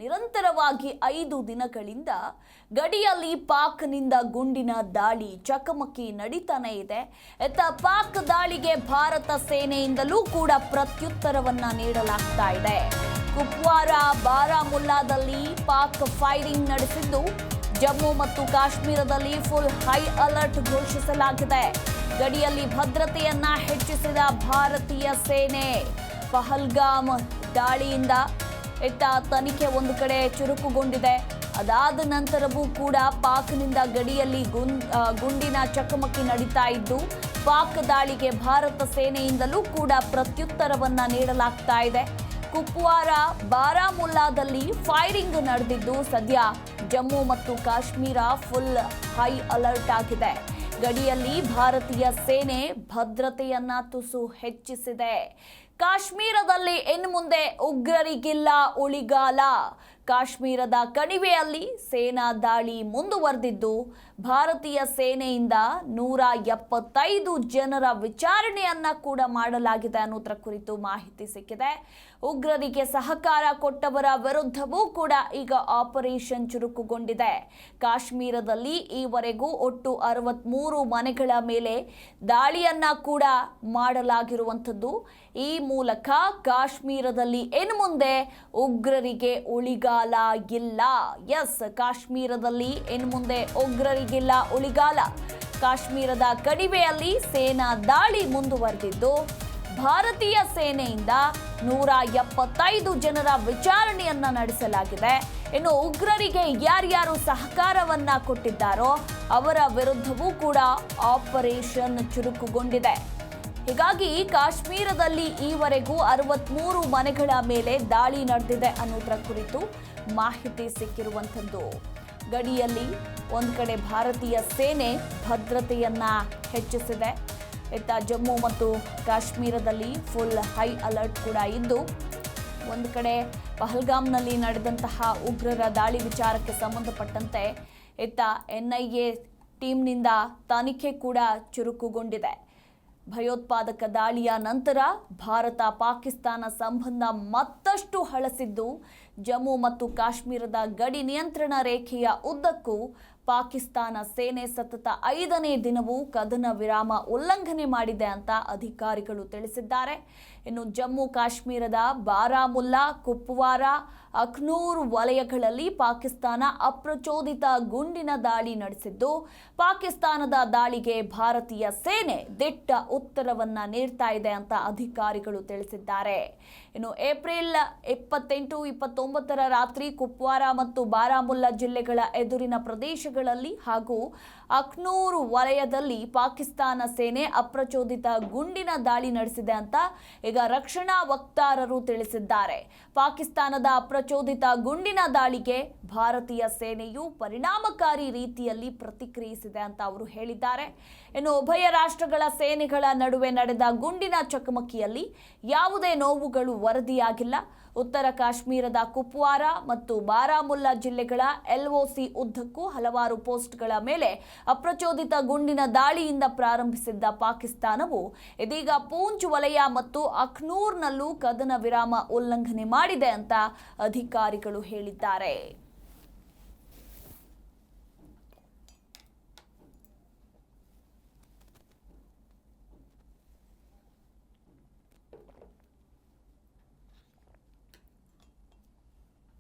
ನಿರಂತರವಾಗಿ 5 ದಿನಗಳಿಂದ ಗಡಿಯಲ್ಲಿ ಪಾಕ್ನಿಂದ ಗುಂಡಿನ ದಾಳಿ ಚಕಮಕಿ ನಡೀತಾನೆ ಇದೆ. ಪಾಕ್ ದಾಳಿಗೆ ಭಾರತ ಸೇನೆಯಿಂದಲೂ ಕೂಡ ಪ್ರತ್ಯುತ್ತರವನ್ನ ನೀಡಲಾಗ್ತಾ ಇದೆ. ಕುಪ್ವಾರ ಬಾರಾಮುಲ್ಲಾದಲ್ಲಿ ಪಾಕ್ ಫೈರಿಂಗ್ ನಡೆಸಿದ್ದು, ಜಮ್ಮು ಮತ್ತು ಕಾಶ್ಮೀರದಲ್ಲಿ ಫುಲ್ ಹೈ ಅಲರ್ಟ್ ಘೋಷಿಸಲಾಗಿದೆ. ಗಡಿಯಲ್ಲಿ ಭದ್ರತೆಯನ್ನ ಹೆಚ್ಚಿಸಿದ ಭಾರತೀಯ ಸೇನೆ. ಪಹಲ್ಗಾಮ್ ದಾಳಿಯಿಂದ ತನಿಖೆ ಒಂದು ಕಡೆ ಚುರುಕುಗೊಂಡಿದೆ. ಅದಾದ ನಂತರವೂ ಕೂಡ ಪಾಕ್ನಿಂದ ಗಡಿಯಲ್ಲಿ ಗುಂಡಿನ ಚಕಮಕಿ ನಡೀತಾ ಇದ್ದು, ಪಾಕ್ ದಾಳಿಗೆ ಭಾರತ ಸೇನೆಯಿಂದಲೂ ಕೂಡ ಪ್ರತ್ಯುತ್ತರವನ್ನ ನೀಡಲಾಗ್ತಾ ಇದೆ. ಕುಪ್ವಾರ ಬಾರಾಮುಲ್ಲಾದಲ್ಲಿ ಫೈರಿಂಗ್ ನಡೆದಿದ್ದು, ಸದ್ಯ ಜಮ್ಮು ಮತ್ತು ಕಾಶ್ಮೀರ ಫುಲ್ ಹೈ ಅಲರ್ಟ್ ಆಗಿದೆ. ಗಡಿಯಲ್ಲಿ ಭಾರತೀಯ ಸೇನೆ ಭದ್ರತೆಯನ್ನ ತುಸು ಹೆಚ್ಚಿಸಿದೆ. ಕಾಶ್ಮೀರದಲ್ಲಿ ಇನ್ನು ಮುಂದೆ ಉಗ್ರರಿಗಿಲ್ಲ ಉಳಿಗಾಲ. ಕಾಶ್ಮೀರದ ಕಣಿವೆಯಲ್ಲಿ ಸೇನಾ ದಾಳಿ ಮುಂದುವರೆದಿದ್ದು, ಭಾರತೀಯ ಸೇನೆಯಿಂದ 175 ಜನರ ವಿಚಾರಣೆಯನ್ನ ಕೂಡ ಮಾಡಲಾಗಿದೆ ಅನ್ನೋದರ ಕುರಿತು ಮಾಹಿತಿ ಸಿಕ್ಕಿದೆ. ಉಗ್ರರಿಗೆ ಸಹಕಾರ ಕೊಟ್ಟವರ ವಿರುದ್ಧವೂ ಕೂಡ ಈಗ ಆಪರೇಷನ್ ಚುರುಕುಗೊಂಡಿದೆ. ಕಾಶ್ಮೀರದಲ್ಲಿ ಈವರೆಗೂ ಒಟ್ಟು 63 ಮನೆಗಳ ಮೇಲೆ ದಾಳಿಯನ್ನ ಕೂಡ ಮಾಡಲಾಗಿರುವಂಥದ್ದು. ಈ ಮೂಲಕ ಕಾಶ್ಮೀರದಲ್ಲಿ ಇನ್ನು ಮುಂದೆ ಉಗ್ರರಿಗೆ ಉಳಿಗಾಲ ಇಲ್ಲ. ಕಾಶ್ಮೀರದಲ್ಲಿ ಇನ್ನು ಮುಂದೆ ಉಗ್ರರಿಗಿಲ್ಲ ಉಳಿಗಾಲ. ಕಾಶ್ಮೀರದ ಕಣಿವೆಯಲ್ಲಿ ಸೇನಾ ದಾಳಿ ಮುಂದುವರೆದಿದ್ದು, ಭಾರತೀಯ ಸೇನೆಯಿಂದ 175 ಜನರ ವಿಚಾರಣೆಯನ್ನ ನಡೆಸಲಾಗಿದೆ. ಇನ್ನು ಉಗ್ರರಿಗೆ ಯಾರ್ಯಾರು ಸಹಕಾರವನ್ನ ಕೊಟ್ಟಿದ್ದಾರೋ ಅವರ ವಿರುದ್ಧವೂ ಕೂಡ ಆಪರೇಷನ್ ಚುರುಕುಗೊಂಡಿದೆ. ಹೀಗಾಗಿ ಕಾಶ್ಮೀರದಲ್ಲಿ ಈವರೆಗೂ 63 ಮನೆಗಳ ಮೇಲೆ ದಾಳಿ ನಡೆದಿದೆ ಅನ್ನೋದರ ಕುರಿತು ಮಾಹಿತಿ ಸಿಕ್ಕಿರುವಂಥದ್ದು. ಗಡಿಯಲ್ಲಿ ಒಂದು ಕಡೆ ಭಾರತೀಯ ಸೇನೆ ಭದ್ರತೆಯನ್ನ ಹೆಚ್ಚಿಸಿದೆ. ಜಮ್ಮು ಮತ್ತು ಕಾಶ್ಮೀರದಲ್ಲಿ ಫುಲ್ ಹೈ ಅಲರ್ಟ್ ಕೂಡ ಇದ್ದು, ಒಂದು ಕಡೆ ಪಹಲ್ಗಾಮ್ನಲ್ಲಿ ನಡೆದಂತಹ ಉಗ್ರರ ದಾಳಿ ವಿಚಾರಕ್ಕೆ ಸಂಬಂಧಪಟ್ಟಂತೆ NIA ಟೀಮ್ನಿಂದ ತನಿಖೆ ಕೂಡ ಚುರುಕುಗೊಂಡಿದೆ. ಭಯೋತ್ಪಾದಕ ದಾಳಿಯ ನಂತರ ಭಾರತ ಪಾಕಿಸ್ತಾನ ಸಂಬಂಧ ಮತ್ತಷ್ಟು ಹಳಸಿದ್ದು, ಜಮ್ಮು ಮತ್ತು ಕಾಶ್ಮೀರದ ಗಡಿ ನಿಯಂತ್ರಣ ರೇಖೆಯ ಉದ್ದಕ್ಕೂ ಪಾಕಿಸ್ತಾನ ಸೇನೆ ಸತತ 5ನೇ ದಿನವೂ ಕದನ ವಿರಾಮ ಉಲ್ಲಂಘನೆ ಮಾಡಿದೆ ಅಂತ ಅಧಿಕಾರಿಗಳು ತಿಳಿಸಿದ್ದಾರೆ. ಇನ್ನು ಜಮ್ಮು ಕಾಶ್ಮೀರದ ಬಾರಾಮುಲ್ಲಾ, ಕುಪ್ವಾರ, ಅಖ್ನೂರ್ ವಲಯಗಳಲ್ಲಿ ಪಾಕಿಸ್ತಾನ ಅಪ್ರಚೋದಿತ ಗುಂಡಿನ ದಾಳಿ ನಡೆಸಿದ್ದು, ಪಾಕಿಸ್ತಾನದ ದಾಳಿಗೆ ಭಾರತೀಯ ಸೇನೆ ದಿಟ್ಟ ಉತ್ತರವನ್ನ ನೀಡ್ತಾ ಇದೆ ಅಂತ ಅಧಿಕಾರಿಗಳು ತಿಳಿಸಿದ್ದಾರೆ. ಇನ್ನು ಏಪ್ರಿಲ್ 28, 29ರ ರಾತ್ರಿ ಕುಪ್ವಾರ ಮತ್ತು ಬಾರಾಮುಲ್ಲಾ ಜಿಲ್ಲೆಗಳ ಎದುರಿನ ಪ್ರದೇಶಗಳಲ್ಲಿ ಹಾಗೂ ಅಖ್ನೂರ್ ವಲಯದಲ್ಲಿ ಪಾಕಿಸ್ತಾನ ಸೇನೆ ಅಪ್ರಚೋದಿತ ಗುಂಡಿನ ದಾಳಿ ನಡೆಸಿದೆ ಅಂತ ಈಗ ರಕ್ಷಣಾ ವಕ್ತಾರರು ತಿಳಿಸಿದ್ದಾರೆ. ಪಾಕಿಸ್ತಾನದ ಅಪ್ರಚೋದಿತ ಗುಂಡಿನ ದಾಳಿಗೆ ಭಾರತೀಯ ಸೇನೆಯು ಪರಿಣಾಮಕಾರಿ ರೀತಿಯಲ್ಲಿ ಪ್ರತಿಕ್ರಿಯಿಸಿದೆ ಅಂತ ಅವರು ಹೇಳಿದ್ದಾರೆ. ಇನ್ನು ಉಭಯ ರಾಷ್ಟ್ರಗಳ ಸೇನೆಗಳ ನಡುವೆ ನಡೆದ ಗುಂಡಿನ ಚಕಮಕಿಯಲ್ಲಿ ಯಾವುದೇ ನೋವುಗಳು ವರದಿಯಾಗಿಲ್ಲ. ಉತ್ತರ ಕಾಶ್ಮೀರದ ಕುಪ್ವಾರ ಮತ್ತು ಬಾರಾಮುಲ್ಲಾ ಜಿಲ್ಲೆಗಳ LOC ಉದ್ದಕ್ಕೂ ಹಲವಾರು ಪೋಸ್ಟ್ಗಳ ಮೇಲೆ ಅಪ್ರಚೋದಿತ ಗುಂಡಿನ ದಾಳಿಯಿಂದ ಪ್ರಾರಂಭಿಸಿದ್ದ ಪಾಕಿಸ್ತಾನವು ಇದೀಗ ಪೂಂಚ್ ವಲಯ ಮತ್ತು ಅಖ್ನೂರ್ನಲ್ಲೂ ಕದನ ವಿರಾಮ ಉಲ್ಲಂಘನೆ ಮಾಡಿದೆ ಅಂತ ಅಧಿಕಾರಿಗಳು ಹೇಳಿದ್ದಾರೆ.